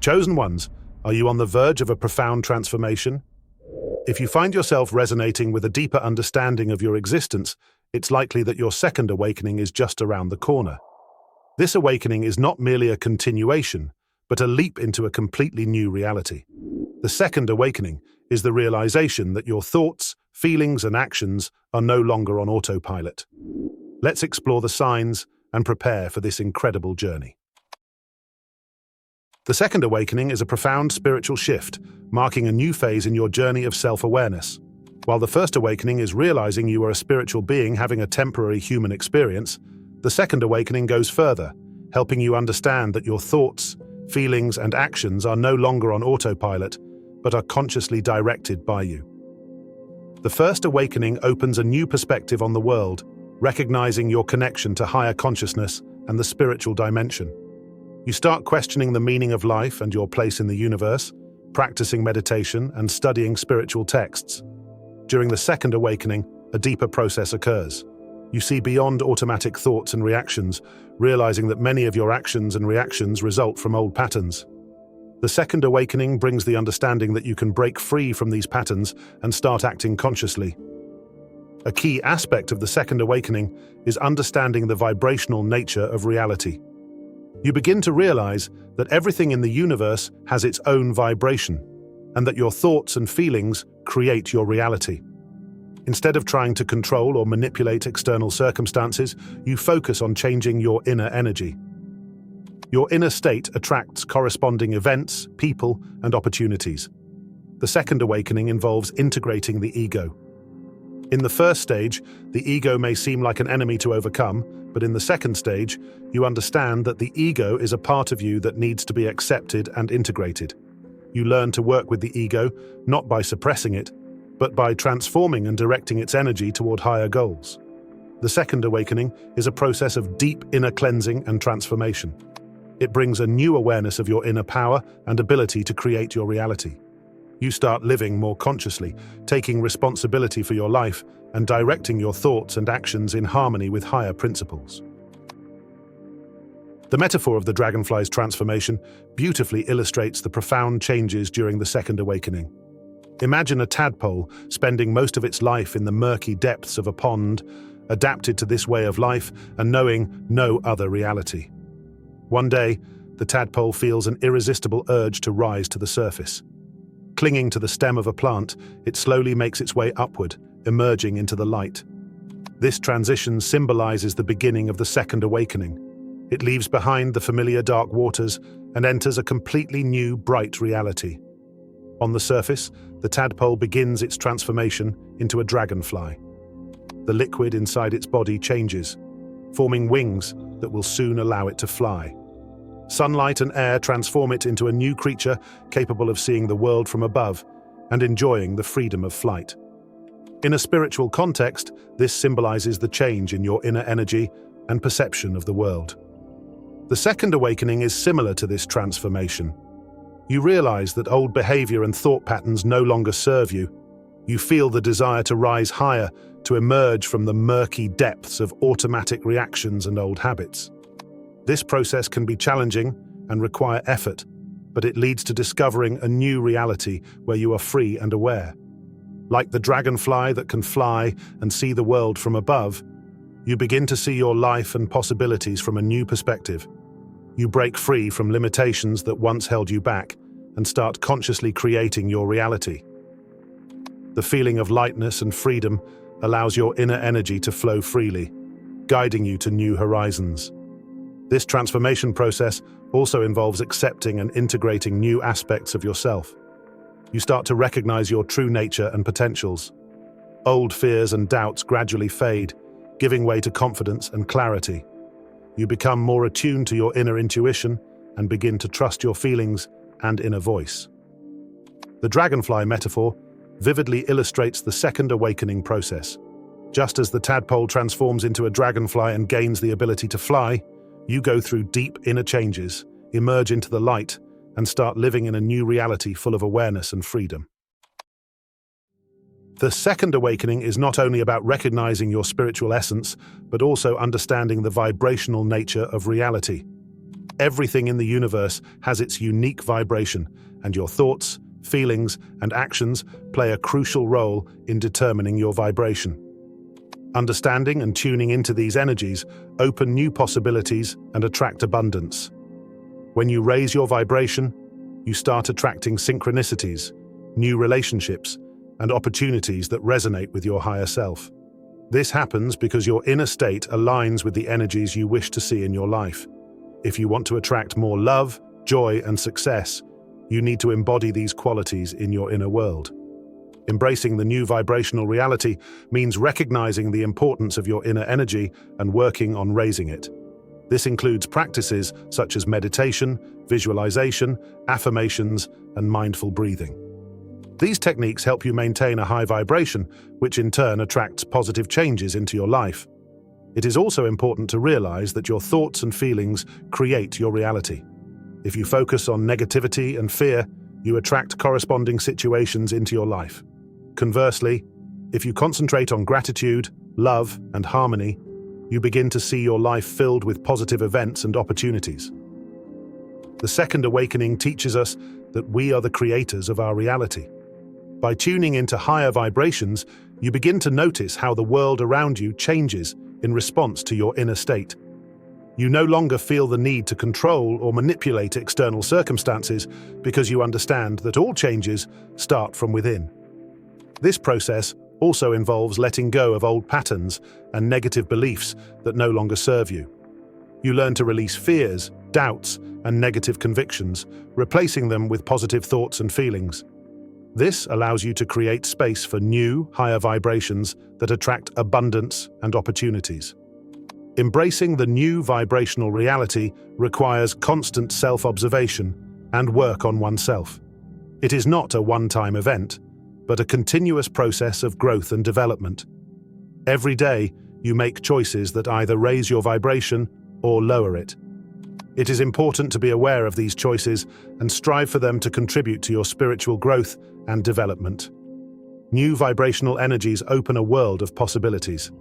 Chosen ones, are you on the verge of a profound transformation? If you find yourself resonating with a deeper understanding of your existence, it's likely that your second awakening is just around the corner. This awakening is not merely a continuation, but a leap into a completely new reality. The second awakening is the realization that your thoughts, feelings, and actions are no longer on autopilot. Let's explore the signs and prepare for this incredible journey. The second awakening is a profound spiritual shift, marking a new phase in your journey of self-awareness. While the first awakening is realizing you are a spiritual being having a temporary human experience, the second awakening goes further, helping you understand that your thoughts, feelings, and actions are no longer on autopilot, but are consciously directed by you. The first awakening opens a new perspective on the world, recognizing your connection to higher consciousness and the spiritual dimension. You start questioning the meaning of life and your place in the universe, practicing meditation and studying spiritual texts. During the second awakening, a deeper process occurs. You see beyond automatic thoughts and reactions, realizing that many of your actions and reactions result from old patterns. The second awakening brings the understanding that you can break free from these patterns and start acting consciously. A key aspect of the second awakening is understanding the vibrational nature of reality. You begin to realize that everything in the universe has its own vibration, and that your thoughts and feelings create your reality. Instead of trying to control or manipulate external circumstances, you focus on changing your inner energy. Your inner state attracts corresponding events, people, and opportunities. The second awakening involves integrating the ego. In the first stage, the ego may seem like an enemy to overcome, but in the second stage, you understand that the ego is a part of you that needs to be accepted and integrated. You learn to work with the ego, not by suppressing it, but by transforming and directing its energy toward higher goals. The second awakening is a process of deep inner cleansing and transformation. It brings a new awareness of your inner power and ability to create your reality. You start living more consciously, taking responsibility for your life and directing your thoughts and actions in harmony with higher principles. The metaphor of the dragonfly's transformation beautifully illustrates the profound changes during the second awakening. Imagine a tadpole spending most of its life in the murky depths of a pond, adapted to this way of life and knowing no other reality. One day, the tadpole feels an irresistible urge to rise to the surface. Clinging to the stem of a plant, it slowly makes its way upward, emerging into the light. This transition symbolizes the beginning of the second awakening. It leaves behind the familiar dark waters and enters a completely new, bright reality. On the surface, the tadpole begins its transformation into a dragonfly. The liquid inside its body changes, forming wings that will soon allow it to fly. Sunlight and air transform it into a new creature capable of seeing the world from above and enjoying the freedom of flight. In a spiritual context, this symbolizes the change in your inner energy and perception of the world. The second awakening is similar to this transformation. You realize that old behavior and thought patterns no longer serve you. You feel the desire to rise higher, to emerge from the murky depths of automatic reactions and old habits. This process can be challenging and require effort, but it leads to discovering a new reality where you are free and aware. Like the dragonfly that can fly and see the world from above, you begin to see your life and possibilities from a new perspective. You break free from limitations that once held you back and start consciously creating your reality. The feeling of lightness and freedom allows your inner energy to flow freely, guiding you to new horizons. This transformation process also involves accepting and integrating new aspects of yourself. You start to recognize your true nature and potentials. Old fears and doubts gradually fade, giving way to confidence and clarity. You become more attuned to your inner intuition and begin to trust your feelings and inner voice. The dragonfly metaphor vividly illustrates the second awakening process. Just as the tadpole transforms into a dragonfly and gains the ability to fly, you go through deep inner changes, emerge into the light, and start living in a new reality full of awareness and freedom. The second awakening is not only about recognizing your spiritual essence, but also understanding the vibrational nature of reality. Everything in the universe has its unique vibration, and your thoughts, feelings, and actions play a crucial role in determining your vibration. Understanding and tuning into these energies open new possibilities and attract abundance. When you raise your vibration, you start attracting synchronicities, new relationships, and opportunities that resonate with your higher self. This happens because your inner state aligns with the energies you wish to see in your life. If you want to attract more love, joy, and success, you need to embody these qualities in your inner world. Embracing the new vibrational reality means recognizing the importance of your inner energy and working on raising it. This includes practices such as meditation, visualization, affirmations, and mindful breathing. These techniques help you maintain a high vibration, which in turn attracts positive changes into your life. It is also important to realize that your thoughts and feelings create your reality. If you focus on negativity and fear, you attract corresponding situations into your life. Conversely, if you concentrate on gratitude, love, and harmony, you begin to see your life filled with positive events and opportunities. The second awakening teaches us that we are the creators of our reality. By tuning into higher vibrations, you begin to notice how the world around you changes in response to your inner state. You no longer feel the need to control or manipulate external circumstances because you understand that all changes start from within. This process also involves letting go of old patterns and negative beliefs that no longer serve you. You learn to release fears, doubts, and negative convictions, replacing them with positive thoughts and feelings. This allows you to create space for new, higher vibrations that attract abundance and opportunities. Embracing the new vibrational reality requires constant self-observation and work on oneself. It is not a one-time event, but a continuous process of growth and development. Every day, you make choices that either raise your vibration or lower it. It is important to be aware of these choices and strive for them to contribute to your spiritual growth and development. New vibrational energies open a world of possibilities.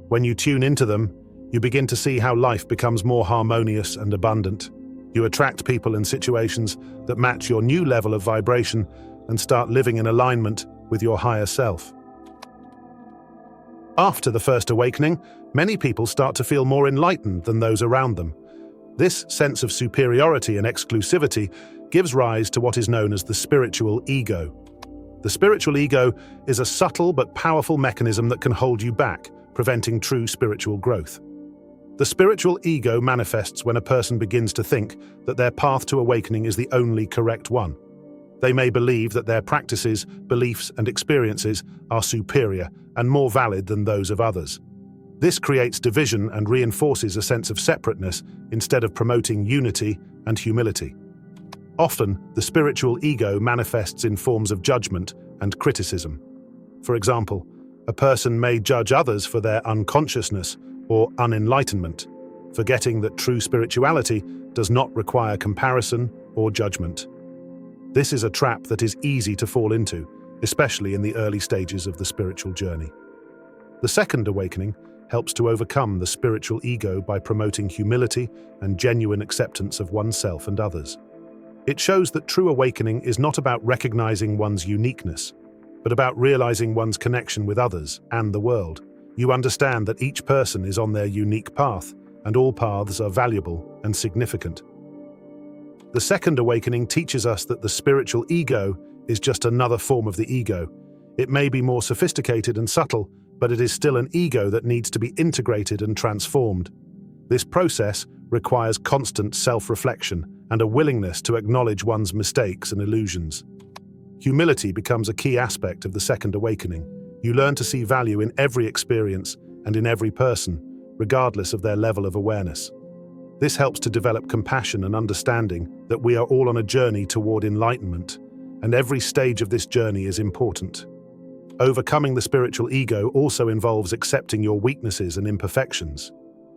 When you tune into them, you begin to see how life becomes more harmonious and abundant. You attract people and situations that match your new level of vibration and start living in alignment with your higher self. After the first awakening, many people start to feel more enlightened than those around them. This sense of superiority and exclusivity gives rise to what is known as the spiritual ego. The spiritual ego is a subtle but powerful mechanism that can hold you back, preventing true spiritual growth. The spiritual ego manifests when a person begins to think that their path to awakening is the only correct one. They may believe that their practices, beliefs, and experiences are superior and more valid than those of others. This creates division and reinforces a sense of separateness instead of promoting unity and humility. Often, the spiritual ego manifests in forms of judgment and criticism. For example, a person may judge others for their unconsciousness or unenlightenment, forgetting that true spirituality does not require comparison or judgment. This is a trap that is easy to fall into, especially in the early stages of the spiritual journey. The second awakening helps to overcome the spiritual ego by promoting humility and genuine acceptance of oneself and others. It shows that true awakening is not about recognizing one's uniqueness, but about realizing one's connection with others and the world. You understand that each person is on their unique path, and all paths are valuable and significant. The second awakening teaches us that the spiritual ego is just another form of the ego. It may be more sophisticated and subtle, but it is still an ego that needs to be integrated and transformed. This process requires constant self-reflection and a willingness to acknowledge one's mistakes and illusions. Humility becomes a key aspect of the second awakening. You learn to see value in every experience and in every person, regardless of their level of awareness. This helps to develop compassion and understanding that we are all on a journey toward enlightenment, and every stage of this journey is important. Overcoming the spiritual ego also involves accepting your weaknesses and imperfections.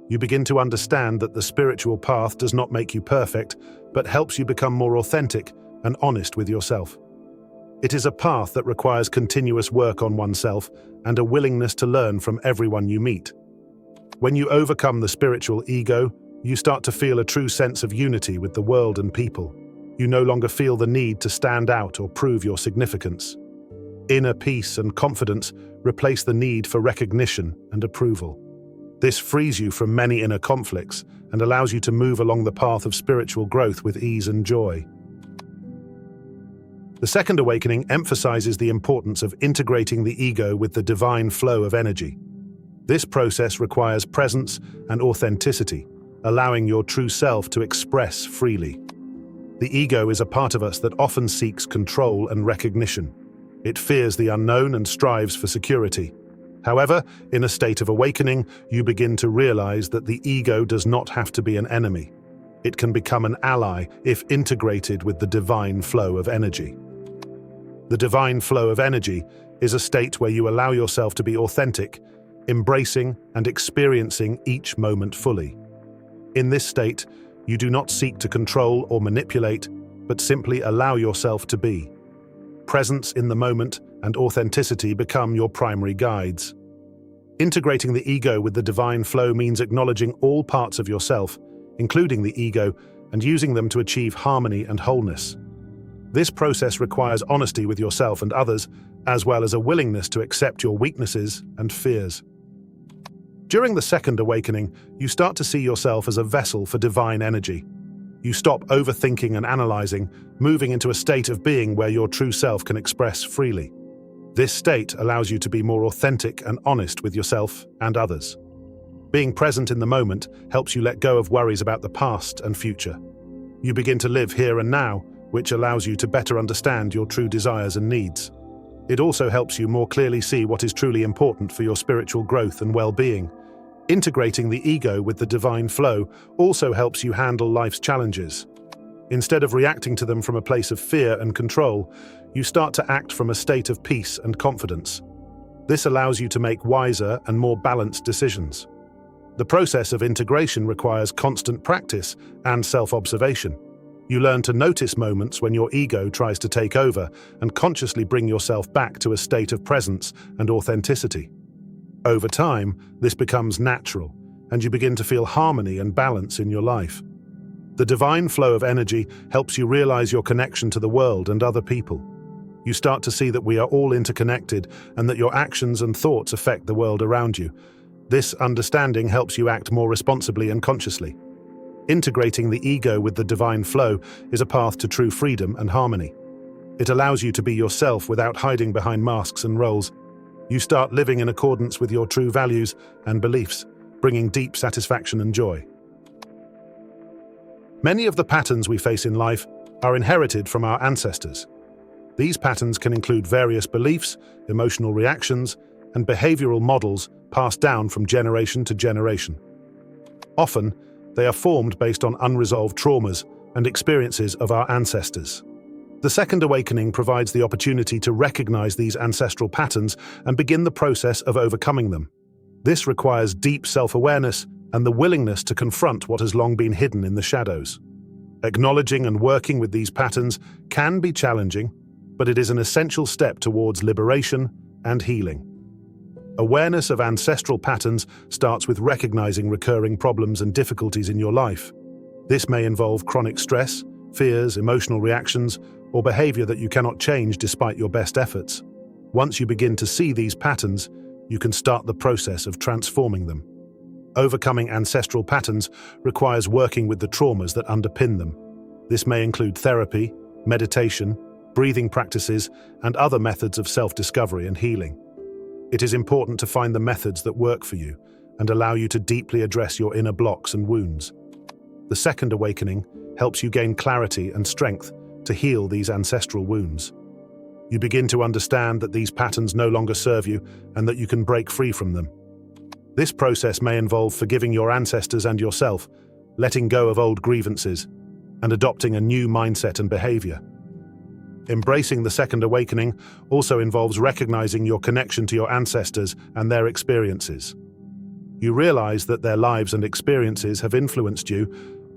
You begin to understand that the spiritual path does not make you perfect, but helps you become more authentic and honest with yourself. It is a path that requires continuous work on oneself and a willingness to learn from everyone you meet. When you overcome the spiritual ego, you start to feel a true sense of unity with the world and people. You no longer feel the need to stand out or prove your significance. Inner peace and confidence replace the need for recognition and approval. This frees you from many inner conflicts and allows you to move along the path of spiritual growth with ease and joy. The second awakening emphasizes the importance of integrating the ego with the divine flow of energy. This process requires presence and authenticity, allowing your true self to express freely. The ego is a part of us that often seeks control and recognition. It fears the unknown and strives for security. However, in a state of awakening, you begin to realize that the ego does not have to be an enemy. It can become an ally if integrated with the divine flow of energy. The divine flow of energy is a state where you allow yourself to be authentic, embracing and experiencing each moment fully. In this state, you do not seek to control or manipulate, but simply allow yourself to be. Presence in the moment and authenticity become your primary guides. Integrating the ego with the divine flow means acknowledging all parts of yourself, including the ego, and using them to achieve harmony and wholeness. This process requires honesty with yourself and others, as well as a willingness to accept your weaknesses and fears. During the second awakening, you start to see yourself as a vessel for divine energy. You stop overthinking and analyzing, moving into a state of being where your true self can express freely. This state allows you to be more authentic and honest with yourself and others. Being present in the moment helps you let go of worries about the past and future. You begin to live here and now, which allows you to better understand your true desires and needs. It also helps you more clearly see what is truly important for your spiritual growth and well-being. Integrating the ego with the divine flow also helps you handle life's challenges. Instead of reacting to them from a place of fear and control, you start to act from a state of peace and confidence. This allows you to make wiser and more balanced decisions. The process of integration requires constant practice and self-observation. You learn to notice moments when your ego tries to take over and consciously bring yourself back to a state of presence and authenticity. Over time, this becomes natural, and you begin to feel harmony and balance in your life. The divine flow of energy helps you realize your connection to the world and other people. You start to see that we are all interconnected and that your actions and thoughts affect the world around you. This understanding helps you act more responsibly and consciously. Integrating the ego with the divine flow is a path to true freedom and harmony. It allows you to be yourself without hiding behind masks and roles. You start living in accordance with your true values and beliefs, bringing deep satisfaction and joy. Many of the patterns we face in life are inherited from our ancestors. These patterns can include various beliefs, emotional reactions, and behavioral models passed down from generation to generation. Often, they are formed based on unresolved traumas and experiences of our ancestors. The second awakening provides the opportunity to recognize these ancestral patterns and begin the process of overcoming them. This requires deep self-awareness and the willingness to confront what has long been hidden in the shadows. Acknowledging and working with these patterns can be challenging, but it is an essential step towards liberation and healing. Awareness of ancestral patterns starts with recognizing recurring problems and difficulties in your life. This may involve chronic stress, fears, emotional reactions, or behavior that you cannot change despite your best efforts. Once you begin to see these patterns, you can start the process of transforming them. Overcoming ancestral patterns requires working with the traumas that underpin them. This may include therapy, meditation, breathing practices, and other methods of self-discovery and healing. It is important to find the methods that work for you and allow you to deeply address your inner blocks and wounds. The second awakening helps you gain clarity and strength to heal these ancestral wounds. You begin to understand that these patterns no longer serve you and that you can break free from them. This process may involve forgiving your ancestors and yourself, letting go of old grievances, and adopting a new mindset and behavior. Embracing the second awakening also involves recognizing your connection to your ancestors and their experiences. You realize that their lives and experiences have influenced you,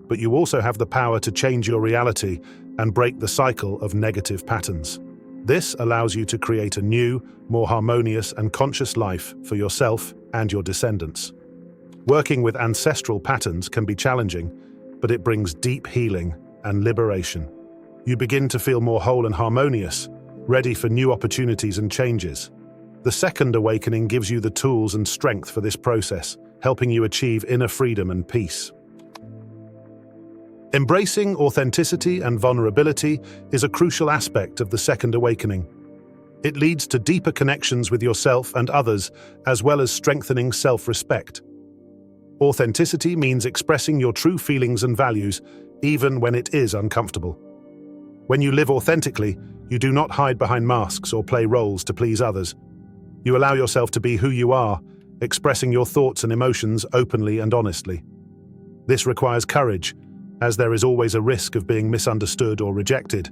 but you also have the power to change your reality and break the cycle of negative patterns. This allows you to create a new, more harmonious and conscious life for yourself and your descendants. Working with ancestral patterns can be challenging, but it brings deep healing and liberation. You begin to feel more whole and harmonious, ready for new opportunities and changes. The second awakening gives you the tools and strength for this process, helping you achieve inner freedom and peace. Embracing authenticity and vulnerability is a crucial aspect of the second awakening. It leads to deeper connections with yourself and others, as well as strengthening self-respect. Authenticity means expressing your true feelings and values, even when it is uncomfortable. When you live authentically, you do not hide behind masks or play roles to please others. You allow yourself to be who you are, expressing your thoughts and emotions openly and honestly. This requires courage, as there is always a risk of being misunderstood or rejected.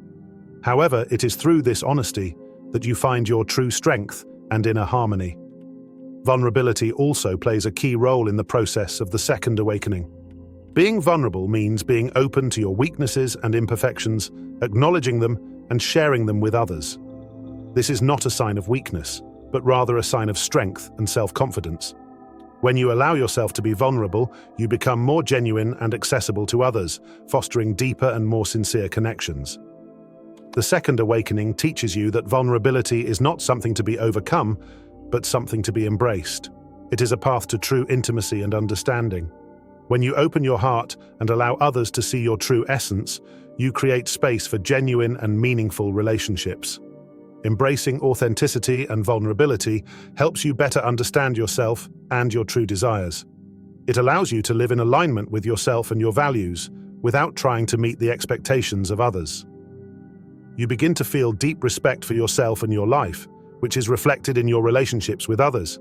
However, it is through this honesty that you find your true strength and inner harmony. Vulnerability also plays a key role in the process of the second awakening. Being vulnerable means being open to your weaknesses and imperfections, acknowledging them and sharing them with others. This is not a sign of weakness, but rather a sign of strength and self-confidence. When you allow yourself to be vulnerable, you become more genuine and accessible to others, fostering deeper and more sincere connections. The second awakening teaches you that vulnerability is not something to be overcome, but something to be embraced. It is a path to true intimacy and understanding. When you open your heart and allow others to see your true essence, you create space for genuine and meaningful relationships. Embracing authenticity and vulnerability helps you better understand yourself and your true desires. It allows you to live in alignment with yourself and your values, without trying to meet the expectations of others. You begin to feel deep respect for yourself and your life, which is reflected in your relationships with others.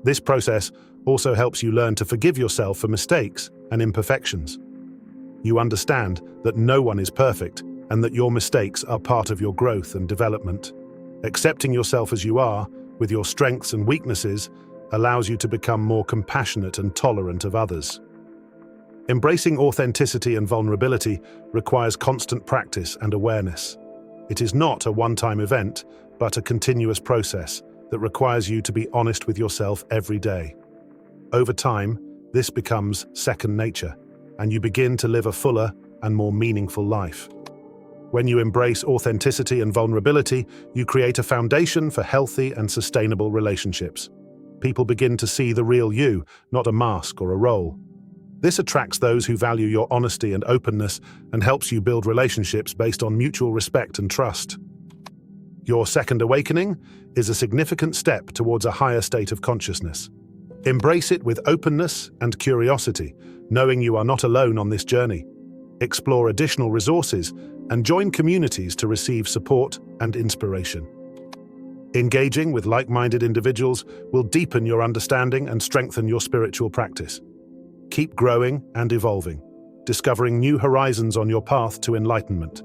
This process also helps you learn to forgive yourself for mistakes and imperfections. You understand that no one is perfect and that your mistakes are part of your growth and development. Accepting yourself as you are, with your strengths and weaknesses, allows you to become more compassionate and tolerant of others. Embracing authenticity and vulnerability requires constant practice and awareness. It is not a one-time event, but a continuous process that requires you to be honest with yourself every day. Over time, this becomes second nature, and you begin to live a fuller and more meaningful life. When you embrace authenticity and vulnerability, you create a foundation for healthy and sustainable relationships. People begin to see the real you, not a mask or a role. This attracts those who value your honesty and openness and helps you build relationships based on mutual respect and trust. Your second awakening is a significant step towards a higher state of consciousness. Embrace it with openness and curiosity, knowing you are not alone on this journey. Explore additional resources and join communities to receive support and inspiration. Engaging with like-minded individuals will deepen your understanding and strengthen your spiritual practice. Keep growing and evolving, discovering new horizons on your path to enlightenment.